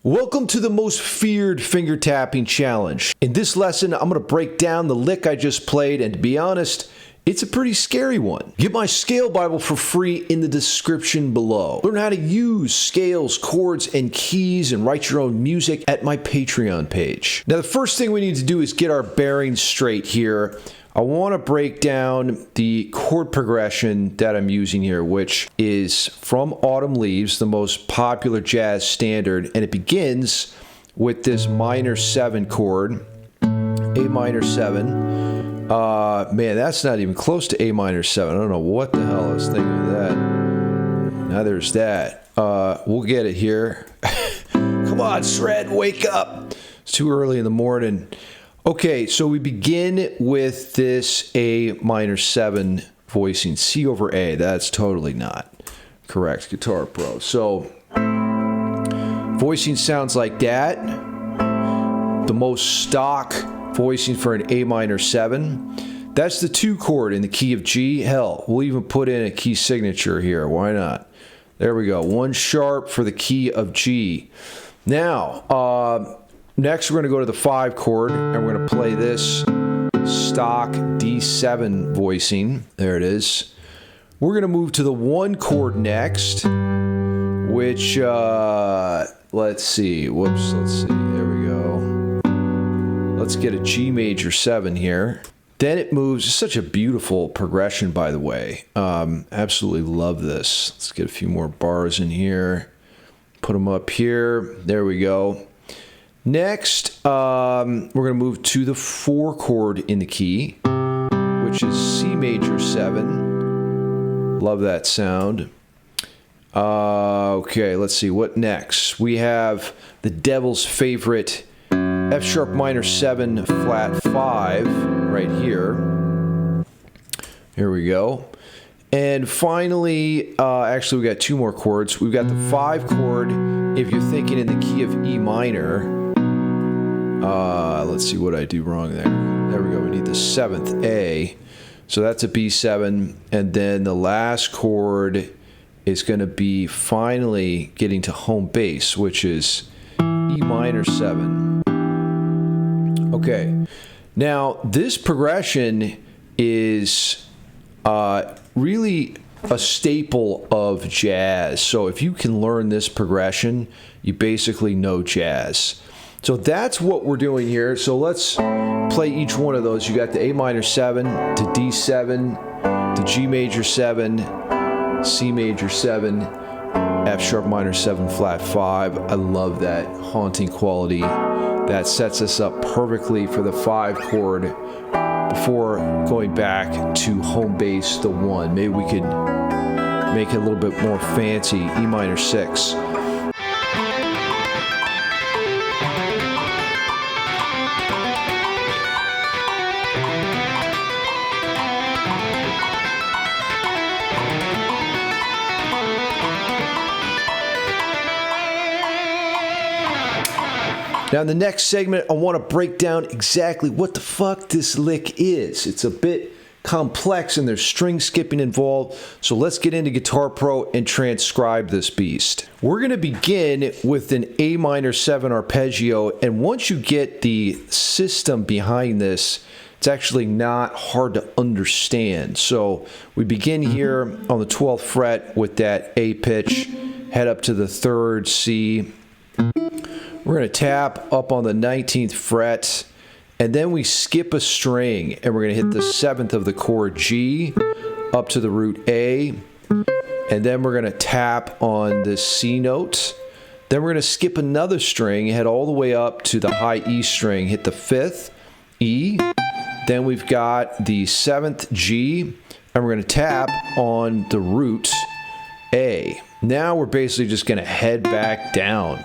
Welcome to the most feared finger tapping challenge. In this lesson, I'm going to break down the lick I just played, and to be honest, it's a pretty scary one. Get my scale Bible for free in the description below. Learn how to use scales, chords, and keys and write your own music at my Patreon page. Now, the first thing we need to do is get our bearings straight here. I want to break down the chord progression that I'm using here, which is from Autumn Leaves, the most popular jazz standard, and it begins with this minor 7 chord, A minor 7. Man, that's not even close to A minor 7. I don't know what the hell I was thinking of that. Now there's that. We'll get it here. Come on, Shred, wake up. It's too early in the morning. Okay, so we begin with this A minor 7 voicing, C over A. That's totally not correct, Guitar Pro. So, voicing sounds like that. The most stock voicing for an A minor 7. That's the 2 chord in the key of G. Hell, we'll even put in a key signature here. Why not? There we go. 1 sharp for the key of G. Now, next, we're going to go to the 5 chord, and we're going to play this stock D7 voicing. There it is. We're going to move to the 1 chord next, which, let's see. Whoops, let's see. There we go. Let's get a G major 7 here. Then it moves. It's such a beautiful progression, by the way. Absolutely love this. Let's get a few more bars in here. Put them up here. There we go. Next, we're going to move to the 4 chord in the key, which is C major 7. Love that sound. Okay, let's see. What next? We have the devil's favorite F sharp minor 7 flat 5 right here. Here we go. And finally, actually we got 2 more chords. We've got the 5 chord, if you're thinking in the key of E minor. Let's see what I do wrong there. There we go. We need the 7th A. So that's a B7. And then the last chord is going to be finally getting to home base, which is E minor 7. Okay. Now, this progression is really a staple of jazz. So if you can learn this progression, you basically know jazz. So that's what we're doing here. So let's play each one of those. You got the A minor 7 to D7 to G major 7, C major 7, F sharp minor 7 flat 5. I love that haunting quality. That sets us up perfectly for the 5 chord before going back to home base, the 1. Maybe we could make it a little bit more fancy. E minor 6. Now in the next segment, I want to break down exactly what the fuck this lick is. It's a bit complex and there's string skipping involved. So let's get into Guitar Pro and transcribe this beast. We're going to begin with an A minor 7 arpeggio. And once you get the system behind this, it's actually not hard to understand. So we begin here on the 12th fret with that A pitch, head up to the 3rd C. We're going to tap up on the 19th fret, and then we skip a string, and we're going to hit the 7th of the chord G up to the root A, and then we're going to tap on this C note. Then we're going to skip another string, head all the way up to the high E string, hit the 5th E. Then we've got the 7th G, and we're going to tap on the root A. Now we're basically just going to head back down.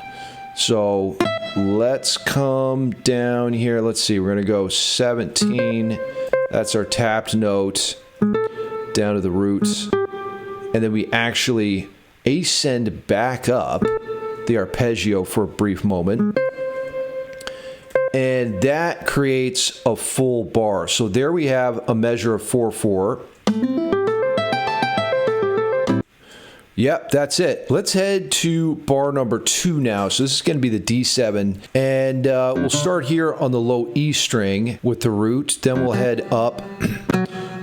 So let's come down here. Let's see, we're going to go 17. That's our tapped note down to the roots. And then we actually ascend back up the arpeggio for a brief moment. And that creates a full bar. So there we have a measure of 4/4. Yep, that's it. Let's head to bar number 2 now. So this is going to be the D7, and we'll start here on the low E string with the root. Then we'll head up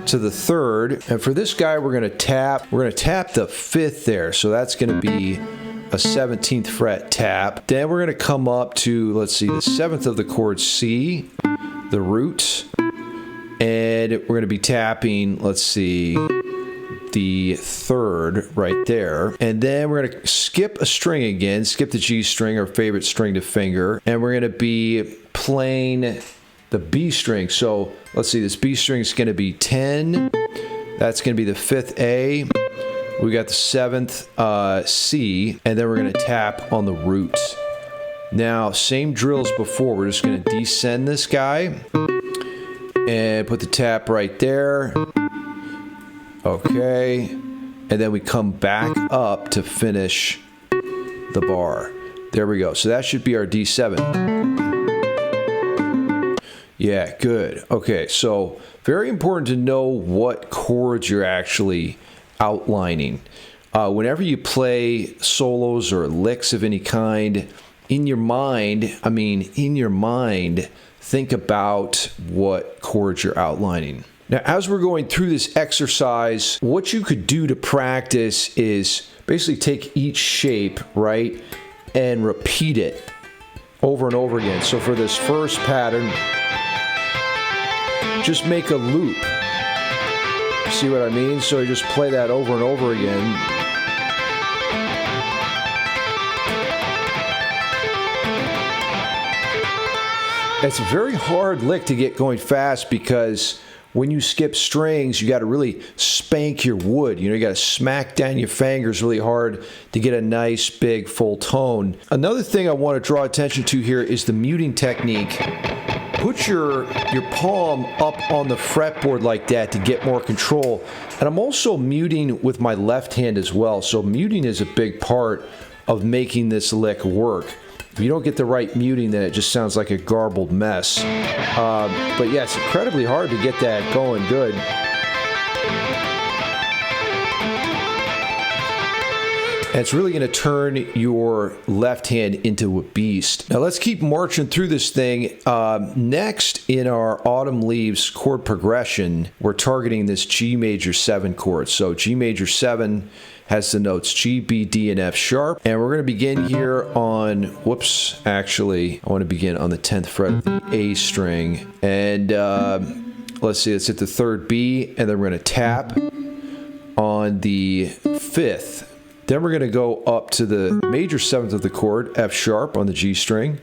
to the 3rd, and for this guy, we're going to tap the 5th there. So that's going to be a 17th fret tap. Then we're going to come up to, let's see, the 7th of the chord C, the root, and we're going to be tapping, let's see, the 3rd right there, and then we're going to skip a string again, skip the G string, our favorite string to finger, and we're going to be playing the B string. So let's see, this B string is going to be 10, that's going to be the 5th A, we got the 7th C, and then we're going to tap on the root. Now, same drill as before, we're just going to descend this guy and put the tap right there. Okay, and then we come back up to finish the bar. There we go. So that should be our D7. Yeah, good. Okay, so very important to know what chords you're actually outlining. Whenever you play solos or licks of any kind, in your mind, think about what chords you're outlining. Now, as we're going through this exercise, what you could do to practice is basically take each shape, right, and repeat it over and over again. So for this first pattern, just make a loop. See what I mean? So you just play that over and over again. It's a very hard lick to get going fast because when you skip strings, you got to really spank your wood. You know, you got to smack down your fingers really hard to get a nice, big, full tone. Another thing I want to draw attention to here is the muting technique. Put your palm up on the fretboard like that to get more control. And I'm also muting with my left hand as well. So muting is a big part of making this lick work. If you don't get the right muting, then it just sounds like a garbled mess. But yeah, it's incredibly hard to get that going good. And it's really going to turn your left hand into a beast. Now let's keep marching through this thing. Next, in our Autumn Leaves chord progression, we're targeting this G major 7 chord. So G major 7 has the notes G, B, D, and F sharp. And we're going to begin here on, I want to begin on the 10th fret of the A string. And let's see, let's hit the 3rd B, and then we're going to tap on the 5th. Then we're going to go up to the major 7th of the chord, F sharp on the G string.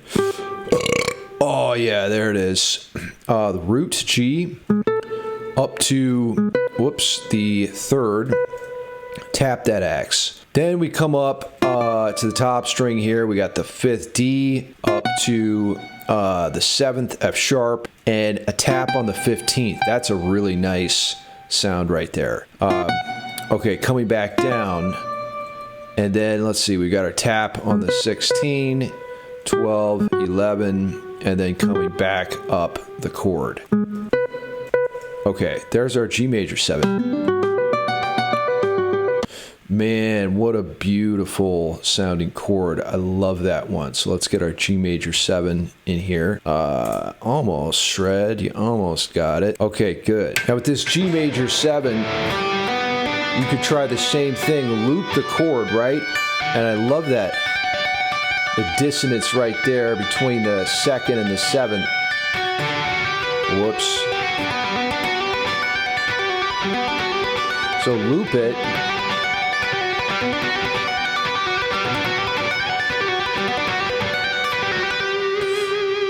Oh yeah, there it is. The root G up to, the 3rd. Tap that X. Then we come up to the top string here. We got the 5th D up to the 7th F sharp and a tap on the 15th. That's a really nice sound right there. Okay, coming back down. And then let's see, we got our tap on the 16, 12, 11, and then coming back up the chord. Okay, there's our G major 7. Man, what a beautiful sounding chord. I love that one. So let's get our G major 7 in here. Almost, Shred. You almost got it. Okay, good. Now with this G major 7, you could try the same thing. Loop the chord, right? And I love that. The dissonance right there between the 2nd and the 7th. Whoops. So loop it.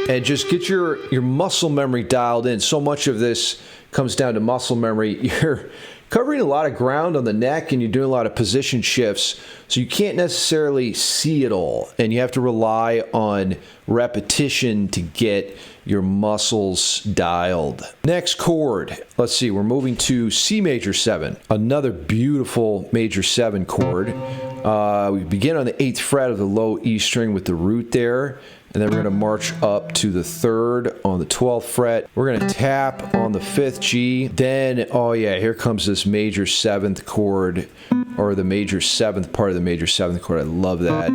And just get your muscle memory dialed in. So much of this comes down to muscle memory. You're covering a lot of ground on the neck and you're doing a lot of position shifts, so you can't necessarily see it all. And you have to rely on repetition to get your muscles dialed. Next chord, let's see, we're moving to C major 7, another beautiful major 7 chord. We begin on the 8th fret of the low E string with the root there, and then we're going to march up to the 3rd on the 12th fret. We're going to tap on the 5th G. Then, oh yeah, here comes this major 7th chord or the major seventh part of the major seventh chord. I love that.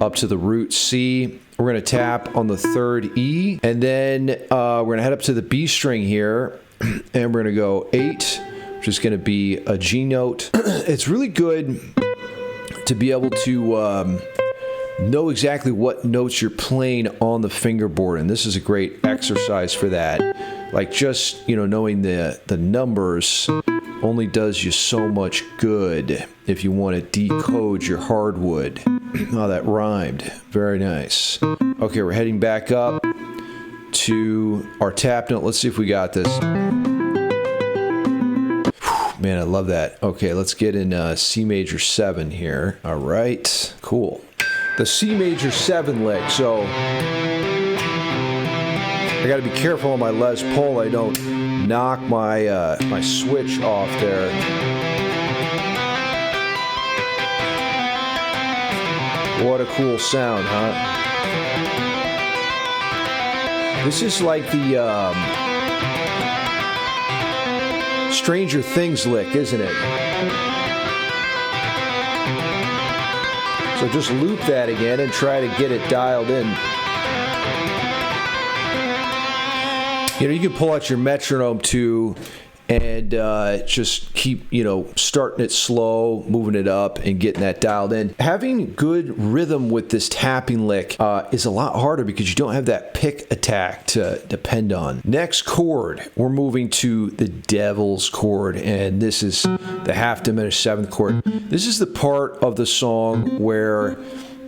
Up to the root C. We're going to tap on the third E, and then we're going to head up to the B string here, and we're going to go 8, which is going to be a G note. It's really good to be able to know exactly what notes you're playing on the fingerboard, and this is a great exercise for that. Like, just, you know, knowing the numbers only does you so much good if you want to decode your hardwood. Oh, that rhymed. Very nice. Okay, we're heading back up to our tap note. Let's see if we got this. Man, I love that. Okay, let's get in C major 7 here. All right, cool. The C major 7 lick. So I got to be careful on my Les Paul I don't knock my my switch off there. What a cool sound, huh? This is like the Stranger Things lick, isn't it? So just loop that again and try to get it dialed in. You know, you can pull out your metronome too and just keep, you know, starting it slow, moving it up, and getting that dialed in. Having good rhythm with this tapping lick is a lot harder because you don't have that pick attack to depend on. Next chord, we're moving to the Devil's chord, and this is the half diminished 7th chord. This is the part of the song where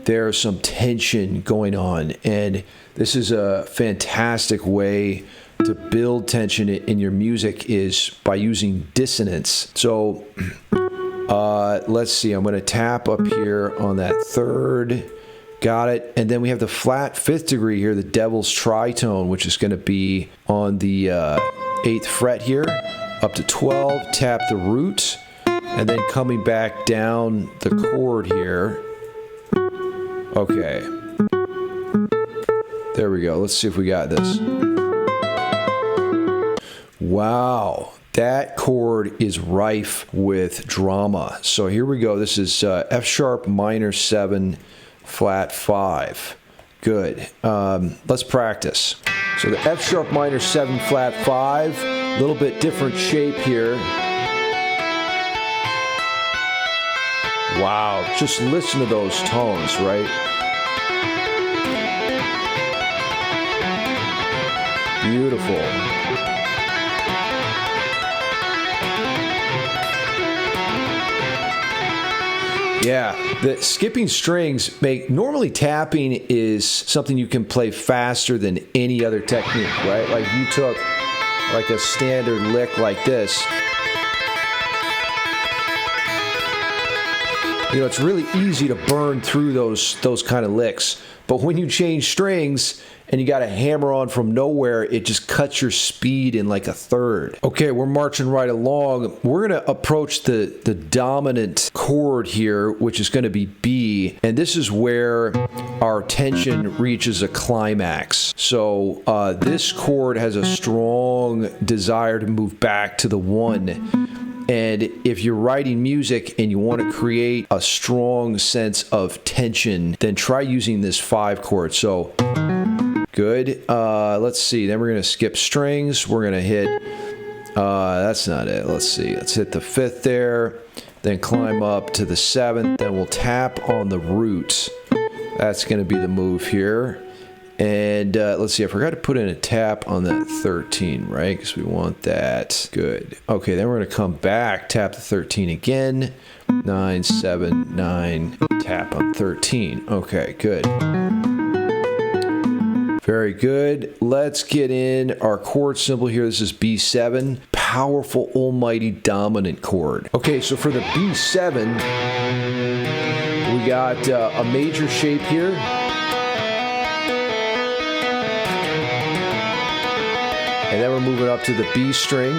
there's some tension going on, and this is a fantastic way to build tension in your music is by using dissonance. So let's see, I'm going to tap up here on that 3rd. Got it. And then we have the flat 5th degree here, the Devil's tritone, which is going to be on the 8th fret here, up to 12, tap the root, and then coming back down the chord here. Okay. There we go. Let's see if we got this. Wow, that chord is rife with drama. So here we go. This is F sharp minor 7, flat 5. Good. Let's practice. So the F sharp minor 7, flat 5, a little bit different shape here. Wow, just listen to those tones, right? Beautiful. Yeah, the skipping strings make, normally tapping is something you can play faster than any other technique, right? Like you took like a standard lick like this. You know, it's really easy to burn through those kind of licks. But when you change strings and you got to hammer on from nowhere, it just cuts your speed in like a third. Okay, we're marching right along. We're going to approach the dominant chord here, which is going to be B. And this is where our tension reaches a climax. So this chord has a strong desire to move back to the 1. And if you're writing music and you want to create a strong sense of tension, then try using this 5 chord. So, good. Let's see. Then we're going to skip strings. We're going to hit, that's not it. Let's see. Let's hit the 5th there. Then climb up to the 7th. Then we'll tap on the root. That's going to be the move here. And let's see, I forgot to put in a tap on that 13, right? Because we want that. Good. Okay, then we're going to come back, tap the 13 again. 9, 7, 9, tap on 13. Okay, good. Very good. Let's get in our chord symbol here. This is B7. Powerful, almighty, dominant chord. Okay, so for the B7, we got a major shape here. And then we're moving up to the B string.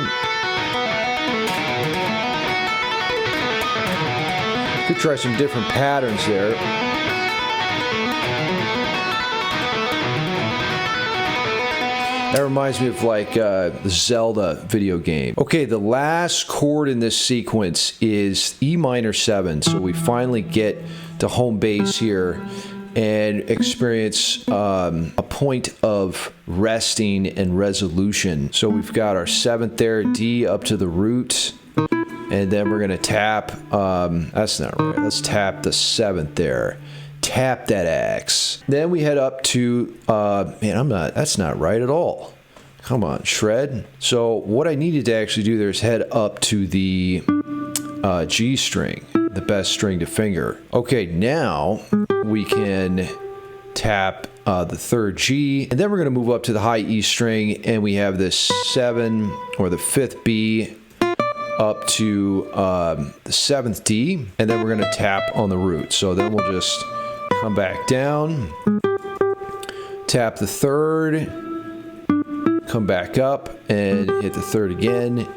Could try some different patterns there. That reminds me of like the Zelda video game. Okay, the last chord in this sequence is E minor 7. So we finally get to home base here and experience a point of resting and resolution. So we've got our 7th there, D up to the root, and then we're gonna tap, that's not right, let's tap the 7th there. Tap that X. Then we head up to, man, that's not right at all. Come on, shred. So what I needed to actually do there is head up to the G string, the best string to finger. Okay, now we can tap the 3rd G, and then we're gonna move up to the high E string, and we have this 7 or the 5th B up to the 7th D, and then we're gonna tap on the root. So then we'll just come back down, tap the 3rd, come back up and hit the 3rd again,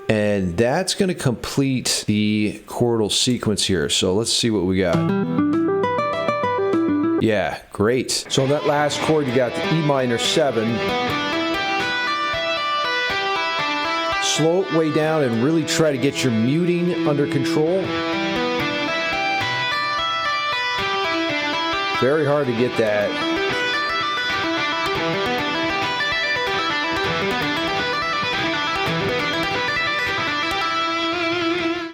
and that's going to complete the chordal sequence here. So let's see what we got. Yeah, great. So on that last chord, you got the E minor 7. Slow it way down and really try to get your muting under control. Very hard to get that.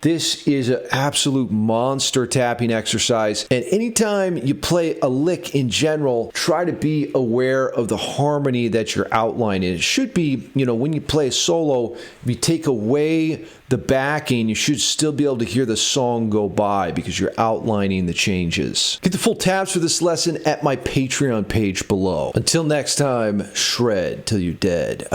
This is an absolute monster tapping exercise, and anytime you play a lick in general, try to be aware of the harmony that you're outlining. It should be, you know, when you play a solo, if you take away the backing, you should still be able to hear the song go by because you're outlining the changes. Get the full tabs for this lesson at my Patreon page below. Until next time, shred till you're dead.